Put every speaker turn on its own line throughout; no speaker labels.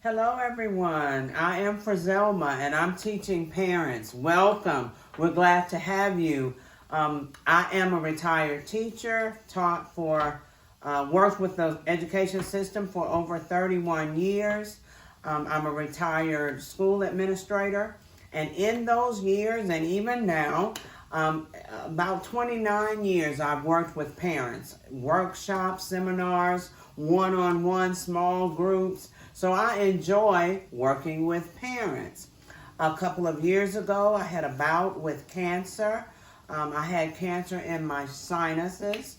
Hello everyone, I am Frizelma and I'm teaching parents. Welcome, we're glad to have you. I am a retired teacher, worked with the education system for over 31 years. I'm a retired school administrator, and in those years and even now, about 29 years I've worked with parents, workshops, seminars, one-on-one small groups. So I enjoy working with parents. A couple of years ago, I had a bout with cancer. I had cancer in my sinuses,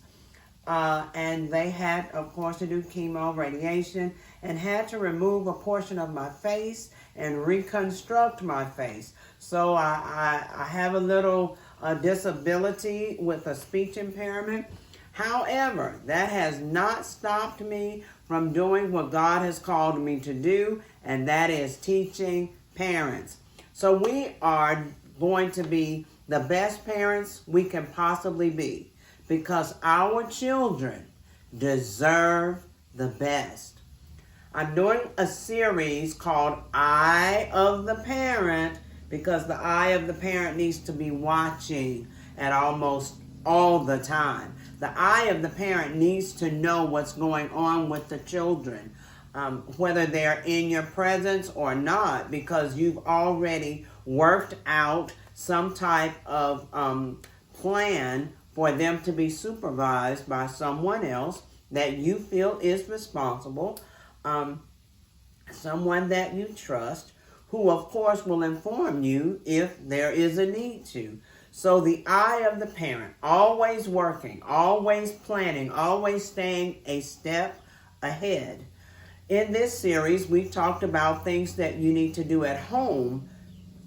and they had, of course, to do chemo, radiation, and had to remove a portion of my face and reconstruct my face. So I have a little disability with a speech impairment. However, that has not stopped me from doing what God has called me to do, and that is teaching parents. So we are going to be the best parents we can possibly be because our children deserve the best. I'm doing a series called Eye of the Parent because the eye of the parent needs to be watching at almost all the time. The eye of the parent needs to know what's going on with the children, whether they're in your presence or not, because you've already worked out some type of plan for them to be supervised by someone else that you feel is responsible, someone that you trust, who of course will inform you if there is a need to. So the eye of the parent, always working, always planning, always staying a step ahead. In this series, we've talked about things that you need to do at home,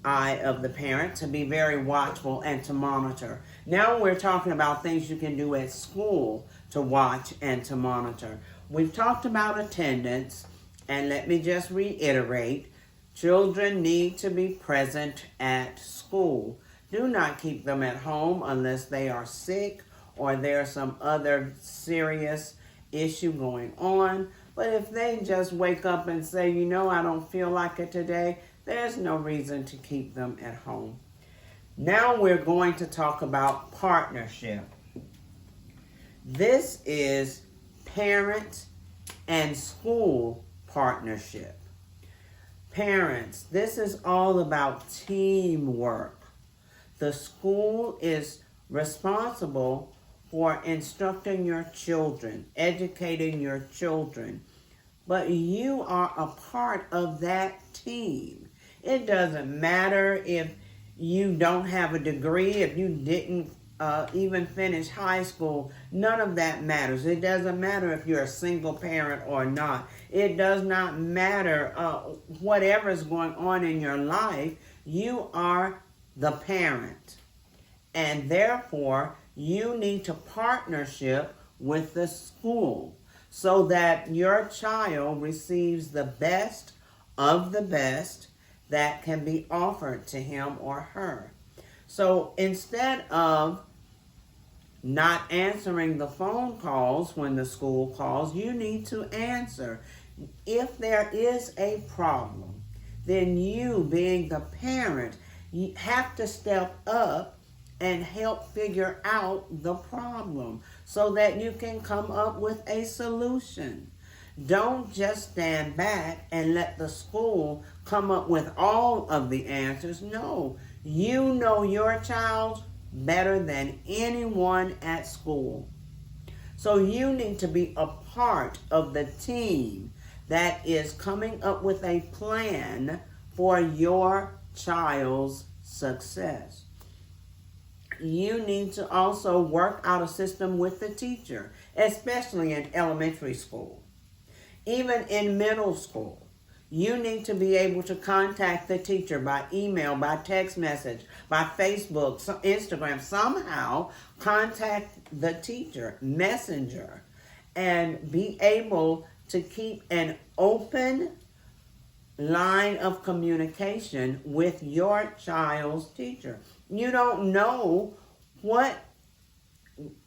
eye of the parent, to be very watchful and to monitor. Now we're talking about things you can do at school to watch and to monitor. We've talked about attendance, and let me just reiterate, children need to be present at school. Do not keep them at home unless they are sick or there's some other serious issue going on. But if they just wake up and say, I don't feel like it today, there's no reason to keep them at home. Now we're going to talk about partnership. This is parent and school partnership. Parents, this is all about teamwork. The school is responsible for instructing your children, educating your children, but you are a part of that team. It doesn't matter if you don't have a degree, if you didn't even finish high school, none of that matters. It doesn't matter if you're a single parent or not. It does not matter whatever's going on in your life. You are the parent, and therefore you need to partnership with the school so that your child receives the best of the best that can be offered to him or her. So instead of not answering the phone calls when the school calls, you need to answer. If there is a problem, then you, being the parent, you have to step up and help figure out the problem so that you can come up with a solution. Don't just stand back and let the school come up with all of the answers. No, you know your child better than anyone at school. So you need to be a part of the team that is coming up with a plan for your child's success. You need to also work out a system with the teacher, especially in elementary school. Even in middle school, you need to be able to contact the teacher by email, by text message, by Facebook, Instagram. Somehow contact the teacher, messenger, and be able to keep an open line of communication with your child's teacher. You don't know what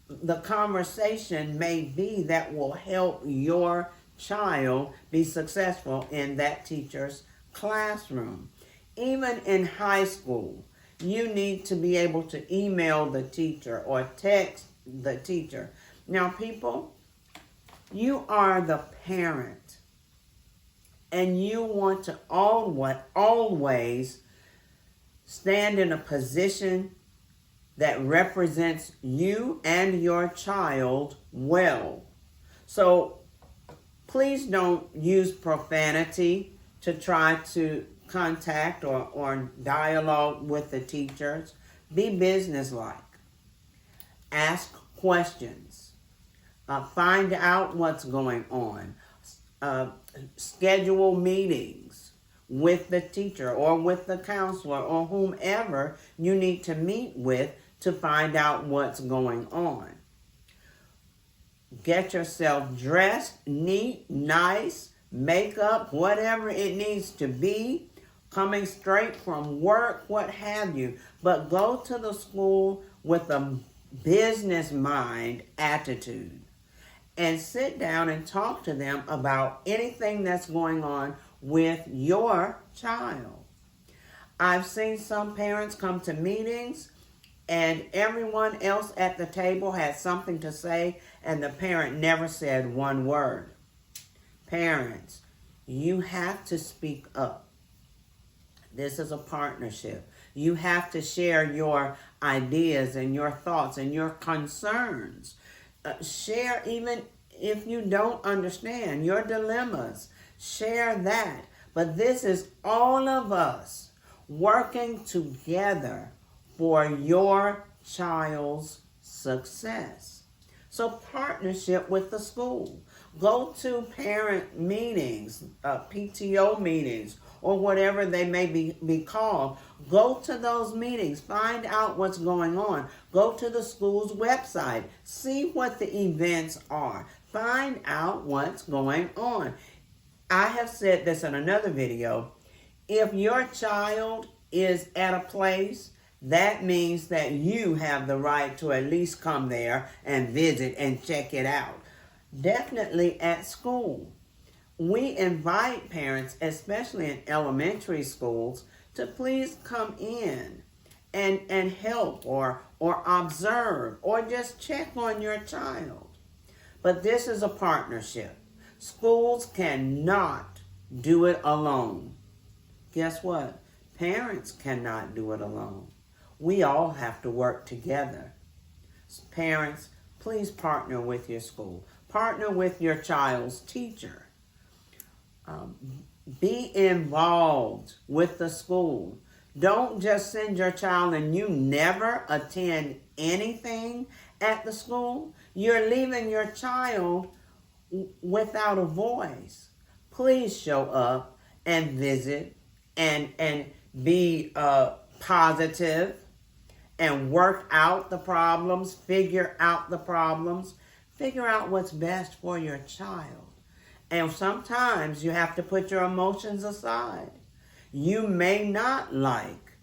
the conversation may be that will help your child be successful in that teacher's classroom. Even in high school, you need to be able to email the teacher or text the teacher. Now, people, you are the parent, and you want to always stand in a position that represents you and your child well. So please don't use profanity to try to contact or dialogue with the teachers. Be businesslike. Ask questions. Find out what's going on. Schedule meetings with the teacher or with the counselor or whomever you need to meet with to find out what's going on. Get yourself dressed, neat, nice, makeup, whatever it needs to be, coming straight from work, what have you. But go to the school with a business mind attitude and sit down and talk to them about anything that's going on with your child. I've seen some parents come to meetings and everyone else at the table had something to say and the parent never said one word. Parents, you have to speak up. This is a partnership. You have to share your ideas and your thoughts and your concerns. Share even if you don't understand your dilemmas. Share that. But this is all of us working together for your child's success. So partnership with the school. Go to parent meetings, PTO meetings, or whatever they may be called. Go to those meetings. Find out what's going on. Go to the school's website. See what the events are. Find out what's going on. I have said this in another video. If your child is at a place, that means that you have the right to at least come there and visit and check it out. Definitely at school. We invite parents, especially in elementary schools, to please come in and help or observe or just check on your child. But this is a partnership. Schools cannot do it alone. Guess what? Parents cannot do it alone. We all have to work together. Parents, please partner with your school. Partner with your child's teacher. Be involved with the school. Don't just send your child and you never attend anything at the school. You're leaving your child without a voice. Please show up and visit and be positive and work out the problems, figure out the problems, figure out what's best for your child. And sometimes you have to put your emotions aside. You may not like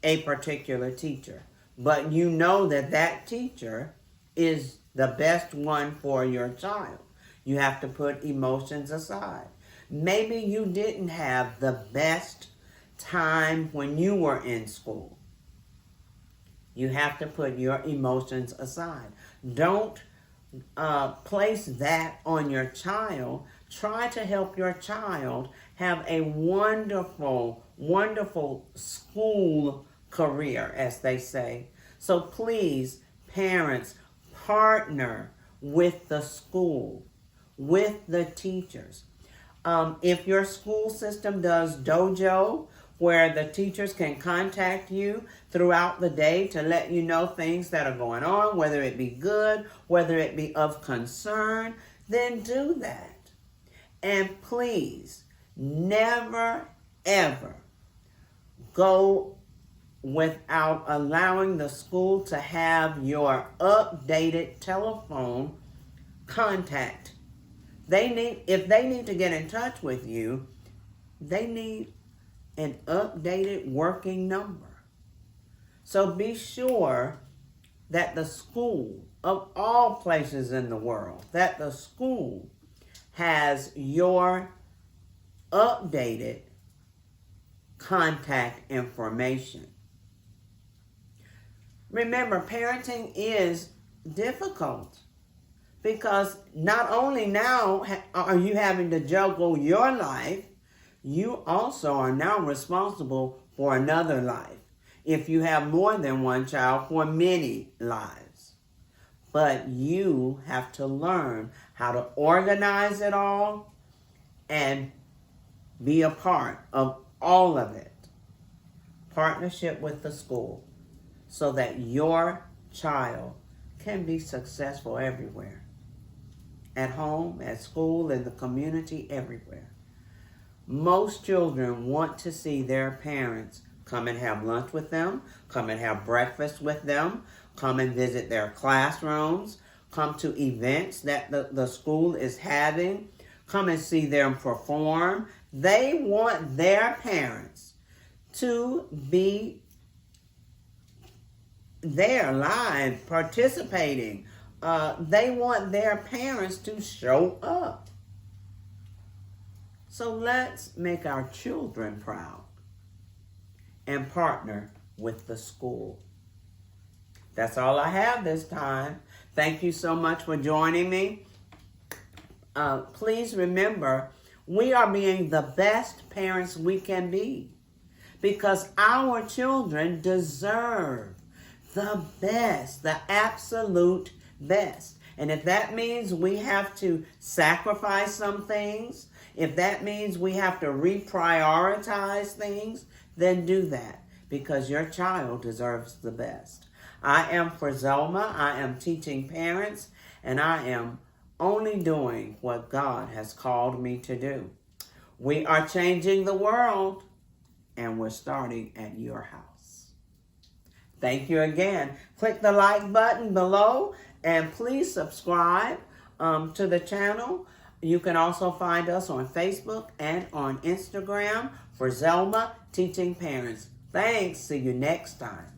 a particular teacher, but you know that that teacher is the best one for your child. You have to put emotions aside. Maybe you didn't have the best time when you were in school. You have to put your emotions aside. Don't place that on your child. Try to help your child have a wonderful, wonderful school career, as they say. So please, parents, partner with the school, with the teachers. If your school system does dojo, where the teachers can contact you throughout the day to let you know things that are going on, whether it be good, whether it be of concern, then do that. And please, never, ever go without allowing the school to have your updated telephone contact. If they need to get in touch with you, they need an updated working number. So be sure that the school, of all places in the world, that the school has your updated contact information. Remember, parenting is difficult because not only now are you having to juggle your life, you also are now responsible for another life. If you have more than one child, for many lives. But you have to learn how to organize it all and be a part of all of it. Partnership with the school so that your child can be successful everywhere. At home, at school, in the community, everywhere. Most children want to see their parents come and have lunch with them, come and have breakfast with them, come and visit their classrooms, come to events that the school is having, come and see them perform. They want their parents to be there live, participating. They want their parents to show up. So let's make our children proud and partner with the school. That's all I have this time. Thank you so much for joining me. Please remember, we are being the best parents we can be because our children deserve the best, the absolute best. And if that means we have to sacrifice some things, if that means we have to reprioritize things, then do that because your child deserves the best. I am Frizelma. I am teaching parents, and I am only doing what God has called me to do. We are changing the world, and we're starting at your house. Thank you again. Click the like button below, and please subscribe to the channel. You can also find us on Facebook and on Instagram, Frizelma Teaching Parents. Thanks. See you next time.